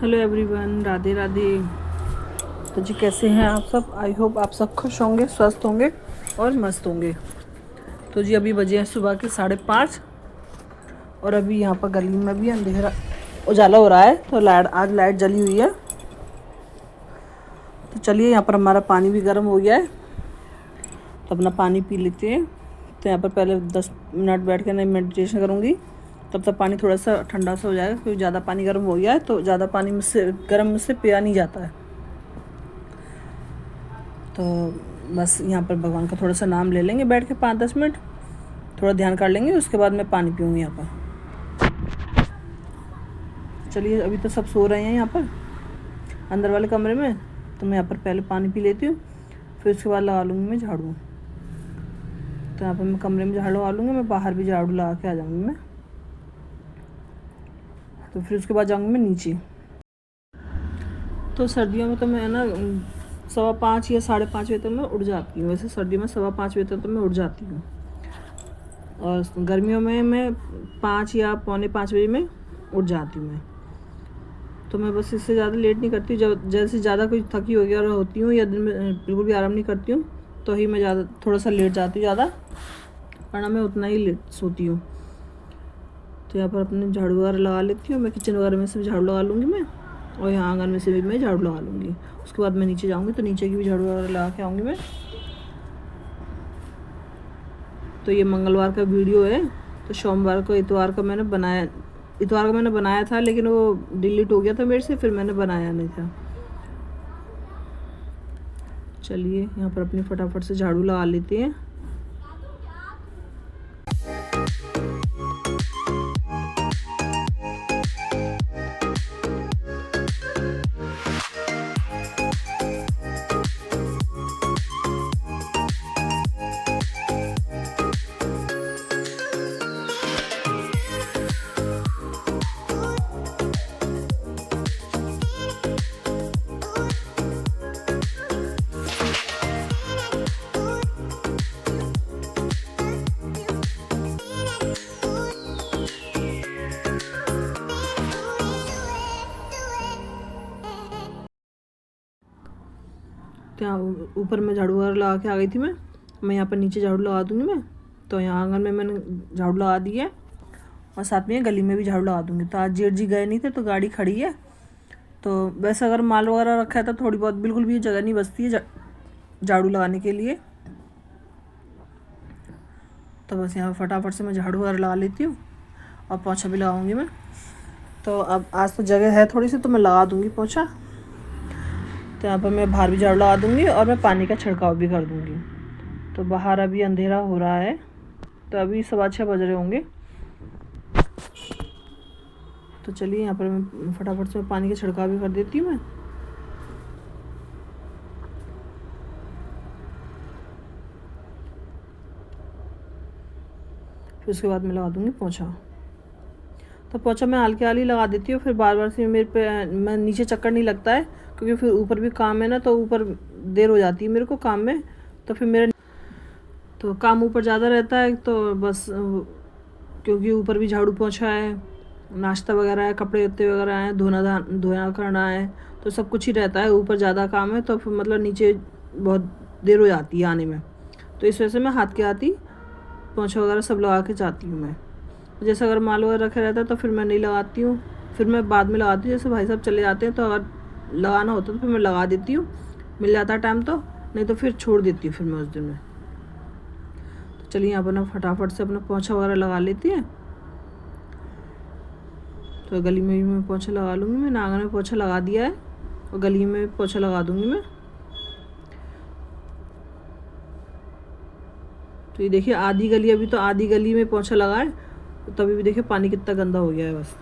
Hello everyone, Radhe Radhe. तो जी कैसे हैं आप सब? आई होप आप सब खुश होंगे, स्वस्थ होंगे और मस्त होंगे। तो जी अभी बजे हैं सुबह के 5:30 और अभी यहाँ पर गली में भी अंधेरा उजाला हो रहा है। तो आज लाइट जली हुई है। तो चलिए, यहाँ पर हमारा पानी भी गर्म हो गया है, तो अपना पानी पी लेते हैं। तो यहाँ पर पहले 10 मिनट बैठ के मैं मेडिटेशन करूँगी, तब तक पानी थोड़ा सा ठंडा सा हो जाएगा, क्योंकि ज़्यादा पानी गर्म हो गया है तो ज़्यादा पानी मुझसे पिया नहीं जाता है। तो बस यहाँ पर भगवान का थोड़ा सा नाम ले लेंगे बैठ के 5-10 मिनट, थोड़ा ध्यान कर लेंगे, उसके बाद मैं पानी पीऊँगी यहाँ पर। चलिए, अभी तो सब सो रहे हैं यहाँ पर अंदर वाले कमरे में, तो मैं यहाँ पर पहले पानी पी लेती हूँ, फिर उसके बाद लगा लूँगी मैं झाड़ू। तो यहाँ पर मैं कमरे में झाड़ू लगा लूँगी, मैं बाहर भी झाड़ू लगा के आ जाऊँगी मैं। तो फिर उसके बाद जाऊँगी मैं नीचे। तो सर्दियों में तो मैं ना 5:15 या 5:30 बजे तक मैं उठ जाती हूँ। वैसे सर्दियों में 5:15 बजे तक तो मैं उठ जाती हूँ, और गर्मियों में मैं 5 या 4:45 बजे में उठ जाती हूँ मैं। तो मैं बस इससे ज़्यादा लेट नहीं करती। जब जैसे ज़्यादा कुछ थकी वगैरह होती हूँ या दिन में बिल्कुल भी आराम नहीं करती हूँ, तो ही मैं ज़्यादा थोड़ा सा लेट जाती हूँ ज़्यादा, वरना मैं उतना ही लेट सोती हूँ। तो यहाँ पर अपने झाड़ू वगैरह लगा लेती हूँ मैं। किचन वगैरह में से भी झाड़ू लगा लूँगी मैं, और यहाँ आंगन में से भी मैं झाड़ू लगा लूँगी। उसके बाद मैं नीचे जाऊँगी, तो नीचे की भी झाड़ू वगैरह लगा के आऊँगी मैं। तो ये मंगलवार का वीडियो है। तो सोमवार को इतवार को मैंने बनाया था, लेकिन वो डिलीट हो गया था मेरे से, फिर मैंने बनाया नहीं था। चलिए, यहाँ पर अपनी फटाफट से झाड़ू लगा लेते हैं। तो यहाँ ऊपर में झाड़ू वगैरह लगा के आ गई थी मैं यहाँ पर नीचे झाड़ू लगा दूँगी मैं। तो यहाँ आंगन में मैंने झाड़ू लगा दी है, और साथ में गली में भी झाड़ू लगा दूँगी। तो आज जेठ जी गए नहीं थे, तो गाड़ी खड़ी है। तो वैसे अगर माल वगैरह रखा है तो थोड़ी बहुत बिल्कुल भी जगह नहीं बचती है झाड़ू लगाने के लिए। तो बस यहाँ फटाफट से मैं झाड़ू वगैरह लगा लेती हूँ, और पोछा भी लगाऊंगी मैं। तो अब आज तो जगह है थोड़ी सी, तो मैं लगा दूँगी पोछा। तो यहाँ पर मैं बाहर भी झाड़ू लगा दूँगी, और मैं पानी का छिड़काव भी कर दूँगी। तो बाहर अभी अंधेरा हो रहा है, तो अभी 6:15 बज रहे होंगे। तो चलिए, यहाँ पर मैं फटाफट से पानी का छिड़काव भी कर देती हूँ मैं। फिर उसके बाद मैं लगा दूँगी पोछा। तो पोछा मैं हल्की हाली लगा देती हूँ, फिर बार बार से मेरे पे मैं नीचे चक्कर नहीं लगता है, क्योंकि फिर ऊपर भी काम है ना, तो ऊपर देर हो जाती है मेरे को काम में। तो फिर मेरा तो काम ऊपर ज़्यादा रहता है, तो बस क्योंकि ऊपर भी झाड़ू पोछा है, नाश्ता वगैरह है, कपड़े लत्ते वगैरह हैं, धोना करना है, तो सब कुछ ही रहता है। ऊपर ज़्यादा काम है, तो फिर मतलब नीचे बहुत देर हो जाती है आने में। तो इस वजह से मैं हाथ के हाथ ही पोछा वगैरह सब लगा के जाती हूँ मैं। जैसे अगर माल वगैरह रखा रहता है तो फिर मैं नहीं लगाती हूँ, फिर मैं बाद में लगाती हूँ। जैसे भाई साहब चले जाते हैं, तो अगर लगाना होता तो फिर मैं लगा देती हूँ, मिल जाता है टाइम, तो नहीं तो फिर छोड़ देती हूँ फिर मैं उस दिन में। तो चलिए, यहाँ पर ना फटाफट से अपना पोछा वगैरह लगा लेती है। तो गली में भी मैं पोछा लगा लूँगी मैं। आंगन में पोछा लगा दिया है, और गली में पोछा लगा दूँगी मैं। तो ये देखिए, आधी गली, अभी तो आधी गली में पोछा लगा है, तो तभी भी देखिए पानी कितना गंदा हो गया है बस।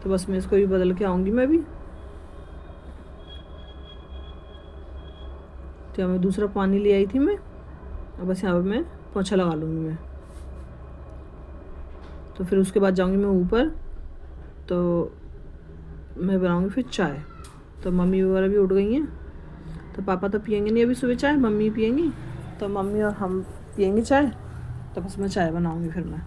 तो बस मैं इसको भी बदल के आऊँगी मैं भी। तो यहाँ मैं दूसरा पानी ले आई थी मैं, और बस यहाँ पर मैं पोछा लगा लूँगी मैं। तो फिर उसके बाद जाऊँगी मैं ऊपर, तो मैं बनाऊँगी फिर चाय। तो मम्मी वगैरह भी उठ गई हैं, तो पापा तो पियेंगे नहीं अभी सुबह चाय, मम्मी पियेंगी। तो मम्मी और हम पियेंगे चाय। तो बस मैं चाय बनाऊँगी फिर मैं।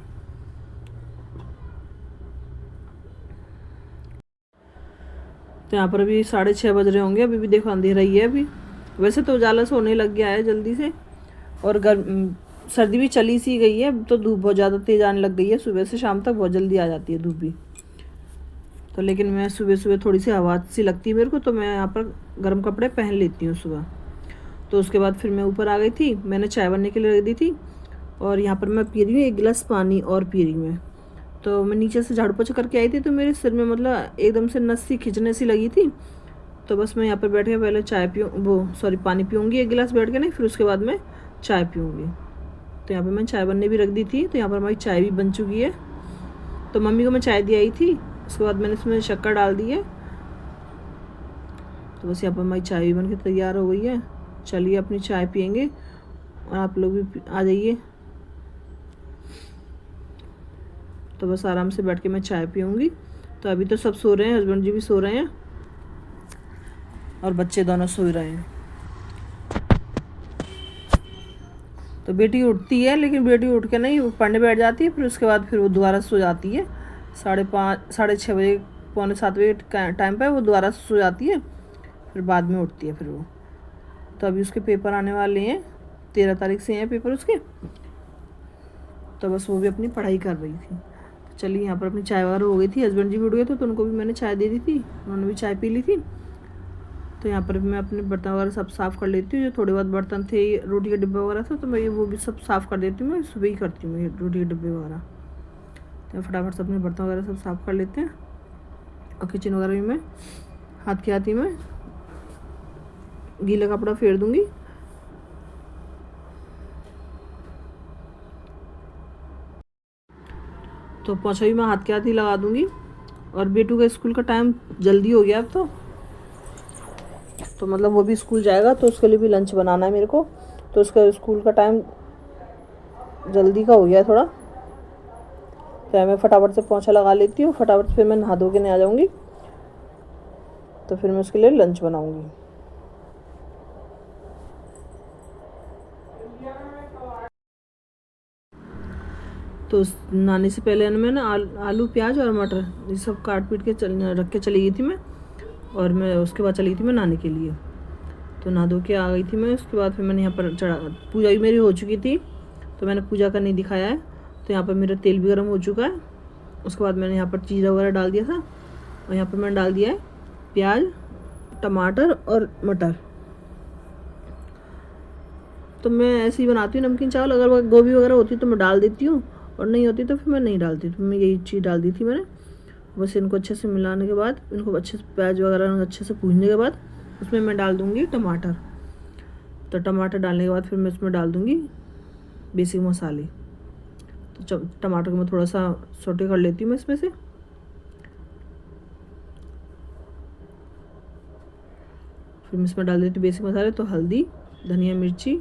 तो यहाँ पर अभी 6:30 बज रहे होंगे, अभी भी देखो अंधेरा ही है अभी। वैसे तो उजाला से होने लग गया है जल्दी से, और सर्दी भी चली सी गई है, तो धूप बहुत ज़्यादा तेज़ आने लग गई है, सुबह से शाम तक बहुत जल्दी आ जाती है धूप भी। तो लेकिन मैं सुबह सुबह थोड़ी सी हवा सी लगती है मेरे को, तो मैं यहाँ पर गर्म कपड़े पहन लेती हूँ सुबह। तो उसके बाद फिर मैं ऊपर आ गई थी, मैंने चाय बनने के लिए रख दी थी, और यहाँ पर मैं पी रही हूँ 1 गिलास पानी और पी रही हूँ। तो मैं नीचे से झाड़ू पोछा करके आई थी, तो मेरे सिर में मतलब एकदम से नस सी खिंचने सी लगी थी। तो बस मैं यहाँ पर बैठ के पहले पानी पीऊँगी 1 गिलास बैठ के, नहीं फिर उसके बाद मैं चाय पीऊँगी। तो यहाँ पर मैं चाय बनने भी रख दी थी, तो यहाँ पर हमारी चाय भी बन चुकी है। तो मम्मी को मैं चाय दी आई थी, उसके बाद मैंने इसमें शक्कर डाल दी है। तो बस यहाँ पर हमारी चाय भी बन के तैयार हो गई है। चलिए अपनी चाय पियेंगे, और आप लोग भी आ जाइए। तो बस आराम से बैठ के मैं चाय पीऊँगी। तो अभी तो सब सो रहे हैं, हस्बैंड जी भी सो रहे हैं, और बच्चे दोनों सो रहे हैं। तो बेटी उठती है, लेकिन बेटी उठ के नहीं, वो पढ़ने बैठ जाती है, फिर उसके बाद फिर वो दोबारा सो जाती है। 5:30 6:30 बजे, पौने 7 बजे टाइम पर वो दोबारा सो जाती है, फिर बाद में उठती है फिर वो। तो अभी उसके पेपर आने वाले हैं, 13 तारीख से हैं पेपर उसके। तो बस वो भी अपनी पढ़ाई कर रही थी। तो चलिए यहाँ पर अपनी चाय वगैरह हो गई थी, हस्बैंड जी भी उठ गए थे, तो उनको भी मैंने चाय दे दी थी, उन्होंने भी चाय पी ली थी। तो यहाँ पर मैं अपने बर्तन वगैरह सब साफ़ कर लेती हूँ, जो थोड़े बहुत बर्तन थे, रोटी के डिब्बे वगैरह था, तो मैं वो भी सब साफ़ कर देती हूँ। मैं सुबह ही करती हूँ मैं रोटी के डिब्बे वगैरह। तो फटाफट से अपने बर्तन वगैरह सब साफ़ कर लेते हैं, और किचन वगैरह भी मैं हाथ के हाथ ही में गीला कपड़ा फेर दूँगी। तो पोछा भी मैं हाथ के हाथ ही लगा दूँगी। और बेटू का स्कूल का टाइम जल्दी हो गया अब तो मतलब वो भी स्कूल जाएगा, तो उसके लिए भी लंच बनाना है मेरे को। तो उसका स्कूल का टाइम जल्दी का हो गया थोड़ा, तो मैं फटाफट से पोछा लगा लेती हूँ, फटाफट से फिर मैं नहा धो के नहीं आ जाऊँगी। तो फिर मैं उसके लिए लंच बनाऊँगी। तो नहाने से पहले मैं ना आलू प्याज और मटर ये सब काट पीट के रख के चली गई थी मैं, और मैं उसके बाद चली गई थी मैं नहाने के लिए। तो नहा धो के आ गई थी मैं। उसके बाद फिर मैंने यहाँ पर पूजा भी मेरी हो चुकी थी, तो मैंने पूजा का नहीं दिखाया है। तो यहाँ पर मेरा तेल भी गर्म हो चुका है। उसके बाद मैंने यहाँ पर जीरा वगैरह डाल दिया था, और यहाँ पर मैंने डाल दिया है प्याज, टमाटर और मटर। तो मैं ऐसे ही बनाती हूँ नमकीन चावल। अगर गोभी वगैरह होती तो मैं डाल देती हूँ, और नहीं होती तो फिर मैं नहीं डालती। तो मैं यही चीज़ डाल दी थी मैंने। बस इनको अच्छे से मिलाने के बाद, इनको अच्छे से प्याज वगैरह अच्छे से भूनने के बाद, उसमें मैं डाल दूँगी टमाटर। तो टमाटर डालने के बाद फिर मैं उसमें डाल दूँगी बेसिक मसाले। तो टमाटर को मैं थोड़ा सा सौटे कर लेती हूँ मैं इसमें से। फिर मैं इसमें डाल देती हूँ बेसिक मसाले। तो हल्दी, धनिया, मिर्ची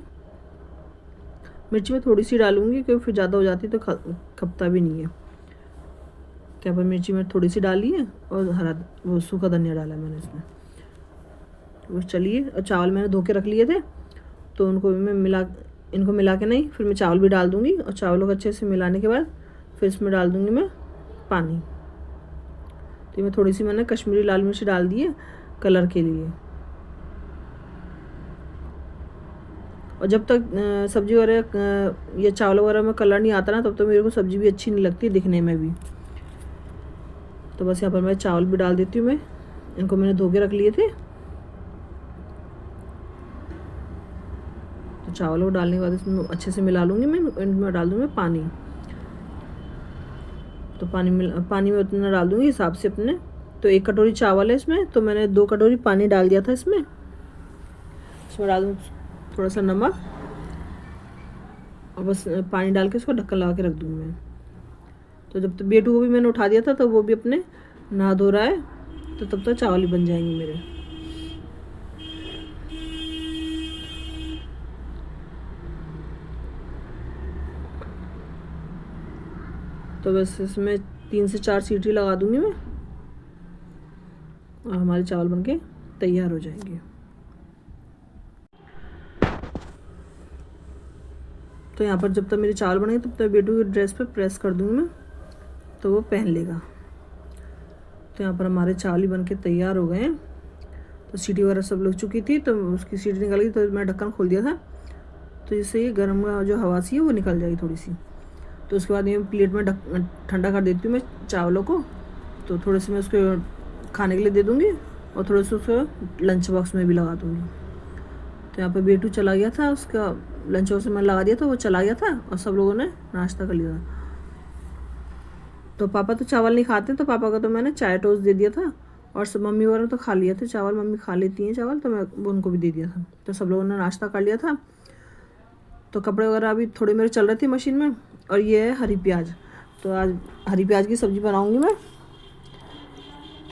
मैं थोड़ी सी डालूँगी, क्योंकि फिर ज़्यादा हो जाती तो खपता भी नहीं है। तो यहाँ पर मिर्ची मैं थोड़ी सी डाली है, और वो सूखा धनिया डाला है मैंने इसमें। बस चलिए, और चावल मैंने धो के रख लिए थे, तो उनको भी मैं इनको मिला के नहीं, फिर मैं चावल भी डाल दूँगी। और चावलों को अच्छे से मिलाने के बाद फिर इसमें डाल दूँगी मैं पानी। तो मैं थोड़ी सी मैंने कश्मीरी लाल मिर्च डाल दी है कलर के लिए। और जब तक सब्ज़ी वगैरह या चावल वगैरह में कलर नहीं आता ना, तब तो मेरे को सब्ज़ी भी अच्छी नहीं लगती दिखने में भी। तो बस यहाँ पर मैं चावल भी डाल देती हूँ मैं। इनको मैंने धो के रख लिए थे। तो चावल को डालने के बाद इसमें अच्छे से मिला लूँगी मैं। इनमें डाल दूँगी पानी। तो पानी में उतना डाल दूँगी हिसाब से अपने। तो 1 कटोरी चावल है इसमें, तो मैंने 2 कटोरी पानी डाल दिया था इसमें। इसमें डाल दूँ थोड़ा सा नमक, और बस पानी डाल के उसको ढक्कन लगा के रख दूँगी मैं। तो जब तक बेटू को भी मैंने उठा दिया था, तो वो भी अपने नहा धो रहा है, तो तब तक चावल ही बन जाएंगे मेरे। तो बस इसमें 3 से 4 सीटी लगा दूँगी मैं, और हमारे चावल बनके तैयार हो जाएंगे। तो यहाँ पर जब तक मेरे चावल बनेंगे, तब तक बेटू की ड्रेस पे प्रेस कर दूँगी मैं, तो वो पहन लेगा। तो यहाँ पर हमारे चावल ही बन के तैयार हो गए हैं। तो सीटी वगैरह सब लग चुकी थी, तो उसकी सीटी निकल गई, तो मैं ढक्कन खोल दिया था, तो जिससे ये गर्म जो हवा सी है वो निकल जाएगी थोड़ी सी। तो उसके बाद ये प्लेट में ठंडा कर देती हूँ मैं चावलों को। तो थोड़े से मैं उसको खाने के लिए दे दूँगी और थोड़े से उसको लंच बॉक्स में भी लगा दूँगी। तो यहाँ पर बेटू चला गया था, उसका लंच बॉक्स में लगा दिया था, वो चला गया था और सब लोगों ने नाश्ता कर लिया था। तो पापा तो चावल नहीं खाते, तो पापा का तो मैंने चाय टोस्ट दे दिया था, और सब मम्मी वगैरह तो खा लिया था चावल, मम्मी खा लेती हैं चावल, तो मैं उनको भी दे दिया था। तो सब लोगों ने नाश्ता कर लिया था। तो कपड़े वगैरह अभी थोड़े मेरे चल रहे थे मशीन में। और ये है हरी प्याज, तो आज हरी प्याज की सब्ज़ी बनाऊँगी मैं।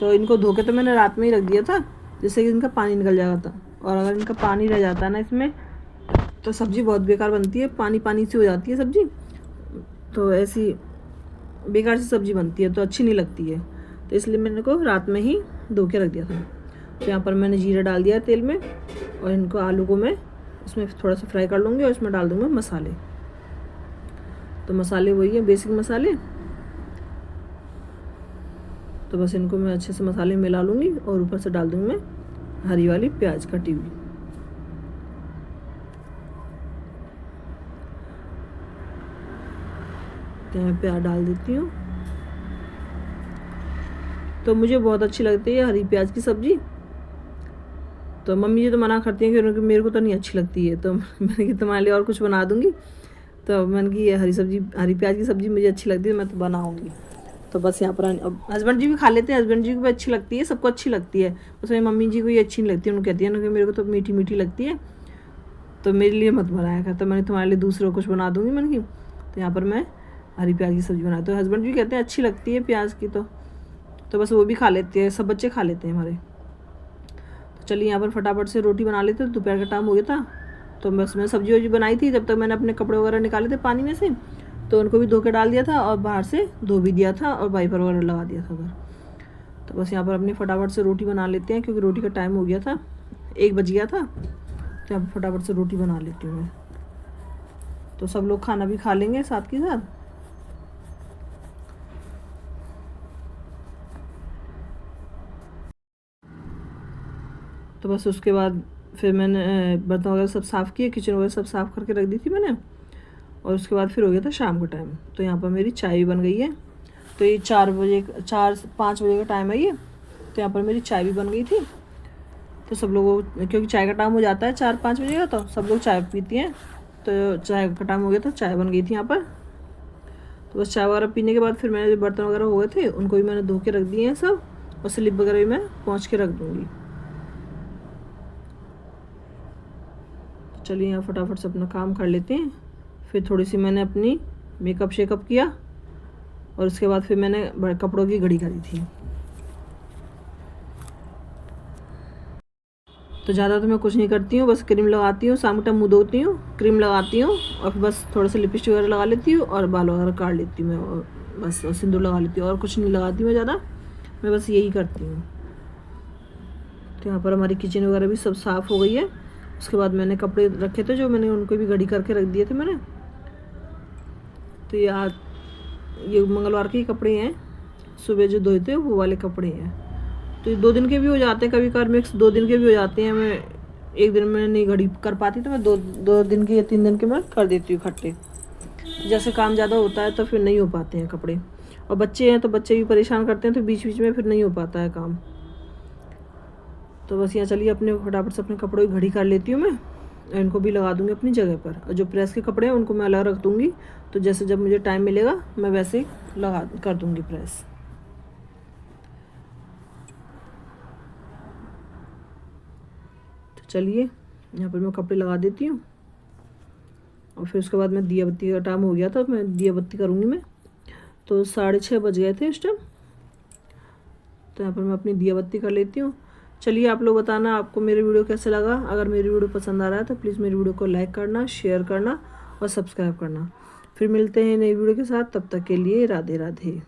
तो इनको धो के तो मैंने रात में ही रख दिया था, जिससे कि इनका पानी निकल जाएगा था। और अगर इनका पानी रह जाता है ना इसमें, तो सब्ज़ी बहुत बेकार बनती है, पानी पानी सी हो जाती है सब्ज़ी, तो ऐसी बेकार सी सब्ज़ी बनती है, तो अच्छी नहीं लगती है। तो इसलिए मैंने को रात में ही धो के रख दिया था। तो यहाँ पर मैंने जीरा डाल दिया तेल में, और इनको आलू को मैं इसमें थोड़ा सा फ्राई कर लूँगी, और इसमें डाल दूँगी मसाले। तो मसाले वही है, बेसिक मसाले। तो बस इनको मैं अच्छे से मसाले में मिला लूँगी, और ऊपर से डाल दूँगी मैं हरी वाली प्याज कटी हुई। तो मैं प्याज डाल देती हूँ। तो मुझे बहुत अच्छी लगती है हरी प्याज की सब्ज़ी। तो मम्मी जी तो मना करती हैं क्योंकि मेरे को तो नहीं अच्छी लगती है, तो मैंने कि तुम्हारे लिए और कुछ बना दूँगी। तो मैंने कि ये हरी प्याज की सब्ज़ी मुझे अच्छी लगती है, मैं तो बनाऊँगी। तो बस यहाँ पर अब हस्बैंड जी भी खा लेते हैं, हस्बैंड जी को भी अच्छी लगती है, सबको अच्छी लगती है, बस मेरी मम्मी जी को ये अच्छी नहीं लगती है। उन्होंने कहती है ना कि मेरे को तो मीठी मीठी लगती है, तो मेरे लिए मत बनाया कर। तो मैंने तुम्हारे लिए दूसरा कुछ बना दूँगी मैंने की। तो यहाँ पर मैं हरी प्याज की सब्ज़ी बनाती हूँ, हस्बैंड भी कहते हैं अच्छी लगती है प्याज की, तो बस वो भी खा लेते हैं, सब बच्चे खा लेते हैं हमारे। तो चलिए यहाँ पर फटाफट से रोटी बना लेते, दोपहर का टाइम हो गया था। तो बस मैं सब्जी वब्जी बनाई थी, जब तक मैंने अपने कपड़े वगैरह निकाले थे पानी में से, तो उनको भी धो के डाल दिया था, और बाहर से धो भी दिया था, और वाइपर वगैरह लगा दिया था उधर। तो बस यहाँ पर अपनी फटाफट से रोटी बना लेते हैं, क्योंकि रोटी का टाइम हो गया था, 1 बज गया था। तो यहाँ पर फटाफट से रोटी बना लेती हूँ मैं, तो सब लोग खाना भी खा लेंगे साथ के साथ। तो बस उसके बाद फिर मैंने बर्तन वगैरह सब साफ़ किए, किचन वगैरह सब साफ़ करके रख दी थी मैंने। और उसके बाद फिर हो गया था शाम का टाइम। तो यहाँ पर मेरी चाय भी बन गई है। तो ये 4-5 बजे का टाइम है ये। तो यहाँ पर मेरी चाय भी बन गई थी। तो सब लोगों, क्योंकि चाय का टाइम हो जाता है 4-5 बजे का, तो सब लोग चाय पीती हैं। तो चाय का टाइम हो गया, तो चाय बन गई थी यहाँ पर। तो बस चाय वगैरह पीने के बाद फिर मैंने जो बर्तन वगैरह हो गए थे, उनको भी मैंने धो के रख दिए हैं सब, और स्लिप वगैरह भी मैं पहुँच के रख दूँगी। चलिए यहाँ फटाफट से अपना काम कर लेते हैं। फिर थोड़ी सी मैंने अपनी मेकअप शेकअप किया, और उसके बाद फिर मैंने कपड़ों की घड़ी करी थी। तो ज़्यादा तो मैं कुछ नहीं करती हूँ, बस क्रीम लगाती हूँ, शाम के टाइम मुँह धोती हूँ, क्रीम लगाती हूँ, और फिर बस थोड़ा सा लिपस्टिक वगैरह लगा लेती हूँ, और बाल वगैरह काट लेती हूँ मैं, और बस सिंदूर लगा लेती हूँ, और कुछ नहीं लगाती मैं ज़्यादा, मैं बस यही करती हूँ। तो यहाँ पर हमारी किचन वगैरह भी सब साफ़ हो गई है। उसके बाद मैंने कपड़े रखे थे जो, मैंने उनको भी घड़ी करके रख दिए थे मैंने। तो ये मंगलवार के ही कपड़े हैं, सुबह जो धोए थे वो वाले कपड़े हैं। तो ये 2 दिन के भी हो जाते हैं, कभी कभार मिक्स 2 दिन के भी हो जाते हैं। मैं एक दिन में नहीं घड़ी कर पाती, तो मैं 2 दिन के या 3 दिन के मैं कर देती हूँ इकट्ठे। जैसे काम ज़्यादा होता है तो फिर नहीं हो पाते हैं कपड़े, और बच्चे हैं तो बच्चे भी परेशान करते हैं, तो बीच बीच में फिर नहीं हो पाता है काम। तो बस यहाँ चलिए अपने फटाफट से अपने कपड़ों की घड़ी कर लेती हूँ मैं, और इनको भी लगा दूँगी अपनी जगह पर। और जो प्रेस के कपड़े हैं उनको मैं अलग रख दूँगी, तो जैसे जब मुझे टाइम मिलेगा मैं वैसे ही कर दूँगी प्रेस। तो चलिए यहाँ पर मैं कपड़े लगा देती हूँ, और फिर उसके बाद मैं दिया बत्ती का टाइम हो गया था, मैं दिया बत्ती करूँगी मैं। तो 6:30 बज गए थे उस टाइम। तो यहाँ पर मैं अपनी दिया बत्ती कर लेती हूँ। चलिए आप लोग बताना आपको मेरी वीडियो कैसे लगा। अगर मेरी वीडियो पसंद आ रहा है तो प्लीज़ मेरी वीडियो को लाइक करना, शेयर करना और सब्सक्राइब करना। फिर मिलते हैं नई वीडियो के साथ, तब तक के लिए राधे राधे।